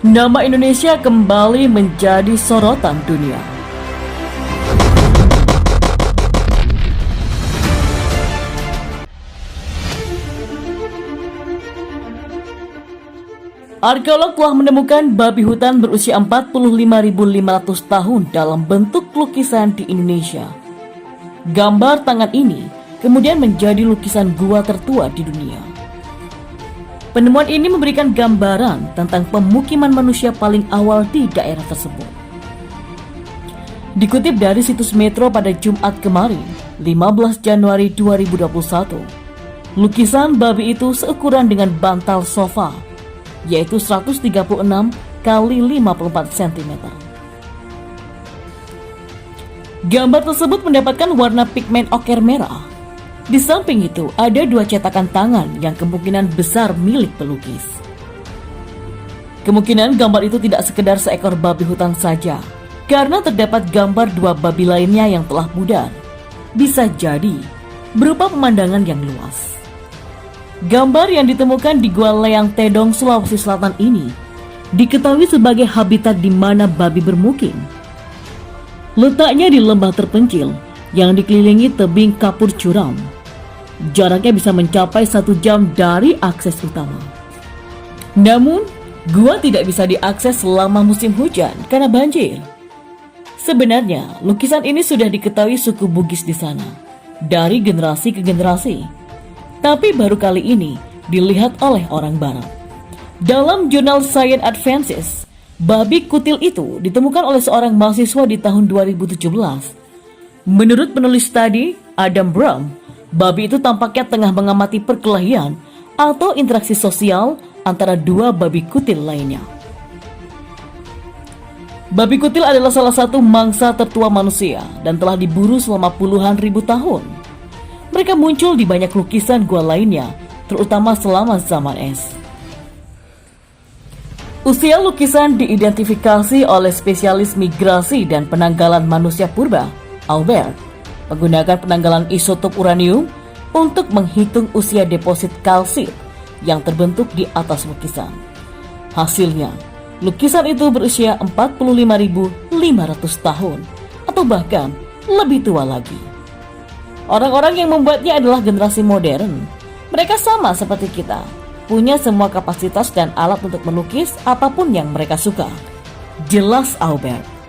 Nama Indonesia kembali menjadi sorotan dunia. Arkeolog telah menemukan babi hutan berusia 45.500 tahun dalam bentuk lukisan di Indonesia. Gambar tangan ini kemudian menjadi lukisan gua tertua di dunia. Penemuan ini memberikan gambaran tentang pemukiman manusia paling awal di daerah tersebut. Dikutip dari situs Metro pada Jumat kemarin, 15 Januari 2021, lukisan babi itu seukuran dengan bantal sofa, yaitu 136 kali 54 cm. Gambar tersebut mendapatkan warna pigmen oker merah. Di samping itu, ada 2 cetakan tangan yang kemungkinan besar milik pelukis. Kemungkinan gambar itu tidak sekedar seekor babi hutan saja, karena terdapat gambar 2 babi lainnya yang telah pudar. Bisa jadi berupa pemandangan yang luas. Gambar yang ditemukan di Gua Leang Tedong, Sulawesi Selatan ini diketahui sebagai habitat di mana babi bermukim. Letaknya di lembah terpencil yang dikelilingi tebing kapur curam. Jaraknya bisa mencapai 1 jam dari akses utama. Namun, gua tidak bisa diakses selama musim hujan karena banjir. Sebenarnya, lukisan ini sudah diketahui suku Bugis di sana dari generasi ke generasi. Tapi baru kali ini dilihat oleh orang barat. Dalam jurnal Science Advances, babi kutil itu ditemukan oleh seorang mahasiswa di tahun 2017. Menurut penulis studi Adam Brown, babi itu tampaknya tengah mengamati perkelahian atau interaksi sosial antara 2 babi kutil lainnya. Babi kutil adalah salah satu mangsa tertua manusia dan telah diburu selama puluhan ribu tahun. Mereka muncul di banyak lukisan gua lainnya, terutama selama zaman es. Usia lukisan diidentifikasi oleh spesialis migrasi dan penanggalan manusia purba, Albert, menggunakan penanggalan isotop uranium untuk menghitung usia deposit kalsit yang terbentuk di atas lukisan. Hasilnya, lukisan itu berusia 45.500 tahun atau bahkan lebih tua lagi. Orang-orang yang membuatnya adalah generasi modern. Mereka sama seperti kita, punya semua kapasitas dan alat untuk melukis apapun yang mereka suka. Jelas Albert.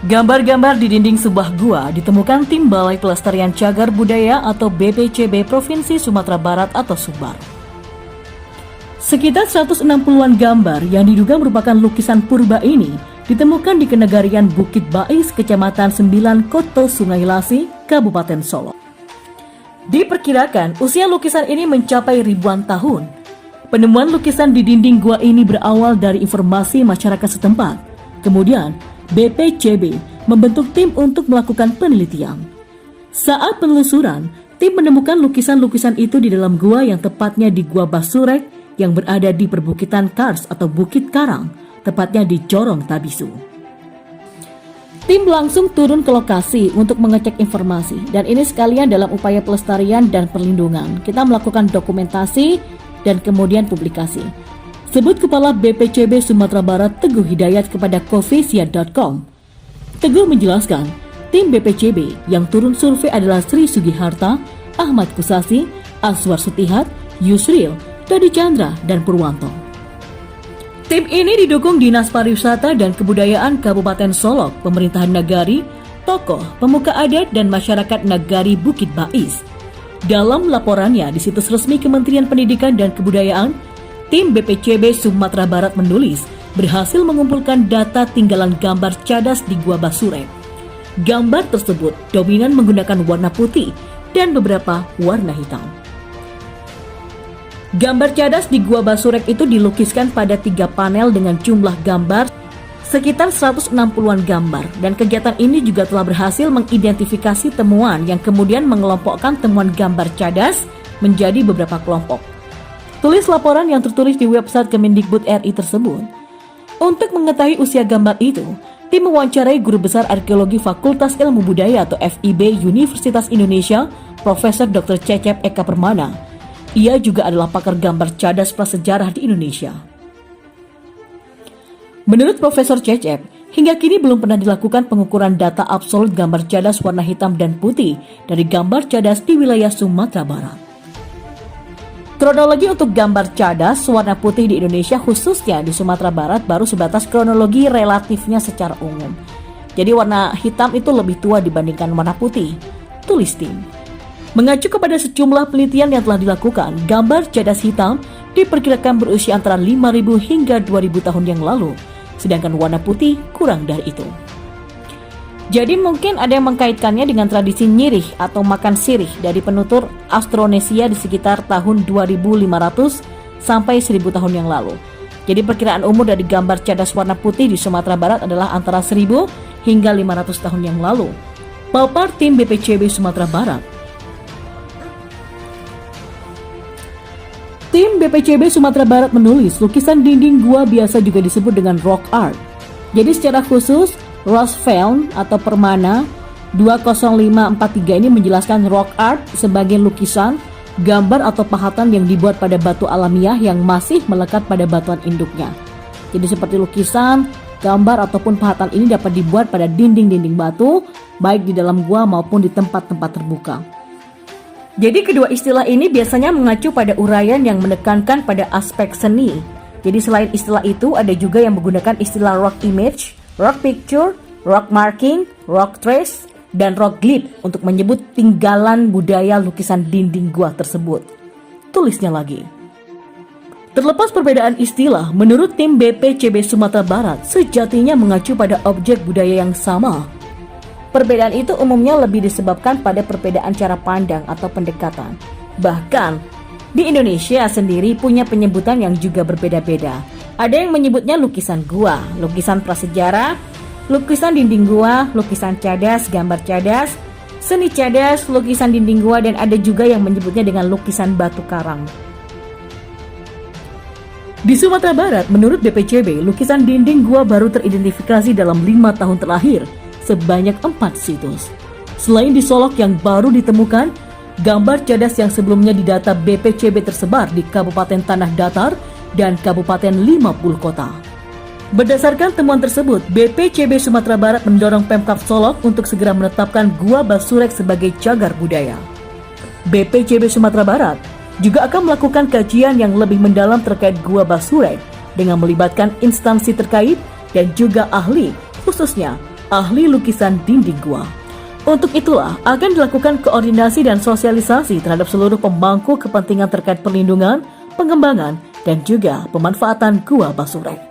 Gambar-gambar di dinding sebuah gua ditemukan tim Balai Pelestarian Cagar Budaya atau BPCB Provinsi Sumatera Barat atau Sumbar. Sekitar 160-an gambar yang diduga merupakan lukisan purba ini ditemukan di Kenegarian Bukit Bais, Kecamatan 9, Koto Sungai Lasi, Kabupaten Solo. Diperkirakan usia lukisan ini mencapai ribuan tahun. Penemuan lukisan di dinding gua ini berawal dari informasi masyarakat setempat. Kemudian, BPCB membentuk tim untuk melakukan penelitian. Saat penelusuran, tim menemukan lukisan-lukisan itu di dalam gua yang tepatnya di Gua Basurek yang berada di perbukitan Kars atau Bukit Karang, tepatnya di Jorong Tabisu. Tim langsung turun ke lokasi untuk mengecek informasi, dan ini sekalian dalam upaya pelestarian dan perlindungan. Kita melakukan dokumentasi dan kemudian publikasi. Sebut Kepala BPCB Sumatera Barat Teguh Hidayat kepada Covisia.com. Teguh menjelaskan, tim BPCB yang turun survei adalah Sri Sugiharta, Ahmad Kusasi, Aswar Sutihat, Yusril, Dodi Chandra, dan Purwanto. Tim ini didukung Dinas Pariwisata dan Kebudayaan Kabupaten Solok, Pemerintahan Nagari, tokoh, pemuka adat, dan masyarakat Nagari Bukit Bais. Dalam laporannya di situs resmi Kementerian Pendidikan dan Kebudayaan, tim BPCB Sumatera Barat menulis berhasil mengumpulkan data tinggalan gambar cadas di Gua Basurek. Gambar tersebut dominan menggunakan warna putih dan beberapa warna hitam. Gambar cadas di Gua Basurek itu dilukiskan pada 3 panel dengan jumlah gambar sekitar 160-an gambar, dan kegiatan ini juga telah berhasil mengidentifikasi temuan yang kemudian mengelompokkan temuan gambar cadas menjadi beberapa kelompok. Tulis laporan yang tertulis di website Kemendikbud RI tersebut. Untuk mengetahui usia gambar itu, tim mewawancarai Guru Besar Arkeologi Fakultas Ilmu Budaya atau FIB Universitas Indonesia, Profesor Dr. Cecep Eka Permana. Ia juga adalah pakar gambar cadas prasejarah di Indonesia. Menurut Profesor Cecep, hingga kini belum pernah dilakukan pengukuran data absolut gambar cadas warna hitam dan putih dari gambar cadas di wilayah Sumatera Barat. Kronologi untuk gambar cadas warna putih di Indonesia khususnya di Sumatera Barat baru sebatas kronologi relatifnya secara umum. Jadi warna hitam itu lebih tua dibandingkan warna putih, tulis tim. Mengacu kepada sejumlah penelitian yang telah dilakukan, gambar cadas hitam diperkirakan berusia antara 5.000 hingga 2.000 tahun yang lalu, sedangkan warna putih kurang dari itu. Jadi mungkin ada yang mengkaitkannya dengan tradisi nyirih atau makan sirih dari penutur Austronesia di sekitar tahun 2.500 sampai 1.000 tahun yang lalu. Jadi perkiraan umur dari gambar cadas warna putih di Sumatera Barat adalah antara 1.000 hingga 500 tahun yang lalu. Paupar tim BPCB Sumatera Barat. Tim BPCB Sumatera Barat menulis, lukisan dinding gua biasa juga disebut dengan rock art. Jadi secara khusus, Rosfeldt atau Permana 20543 ini menjelaskan rock art sebagai lukisan, gambar atau pahatan yang dibuat pada batu alamiah yang masih melekat pada batuan induknya. Jadi seperti lukisan, gambar ataupun pahatan ini dapat dibuat pada dinding-dinding batu, baik di dalam gua maupun di tempat-tempat terbuka. Jadi kedua istilah ini biasanya mengacu pada uraian yang menekankan pada aspek seni. Jadi selain istilah itu ada juga yang menggunakan istilah rock image, rock picture, rock marking, rock trace, dan rock glyph untuk menyebut tinggalan budaya lukisan dinding gua tersebut. Tulisnya lagi. Terlepas perbedaan istilah, menurut tim BPCB Sumatera Barat sejatinya mengacu pada objek budaya yang sama. Perbedaan itu umumnya lebih disebabkan pada perbedaan cara pandang atau pendekatan. Bahkan, di Indonesia sendiri punya penyebutan yang juga berbeda-beda. Ada yang menyebutnya lukisan gua, lukisan prasejarah, lukisan dinding gua, lukisan cadas, gambar cadas, seni cadas, lukisan dinding gua, dan ada juga yang menyebutnya dengan lukisan batu karang. Di Sumatera Barat, menurut BPCB, lukisan dinding gua baru teridentifikasi dalam 5 tahun terakhir, sebanyak 4 situs. Selain di Solok yang baru ditemukan, gambar cadas yang sebelumnya didata BPCB tersebar di Kabupaten Tanah Datar dan Kabupaten 50 kota. Berdasarkan temuan tersebut, BPCB Sumatera Barat mendorong Pemkab Solok untuk segera menetapkan Gua Basurek sebagai cagar budaya. BPCB Sumatera Barat juga akan melakukan kajian yang lebih mendalam terkait Gua Basurek dengan melibatkan instansi terkait dan juga ahli, khususnya ahli lukisan dinding gua. Untuk itulah akan dilakukan koordinasi dan sosialisasi terhadap seluruh pemangku kepentingan terkait perlindungan, pengembangan, dan juga pemanfaatan Gua Basurek.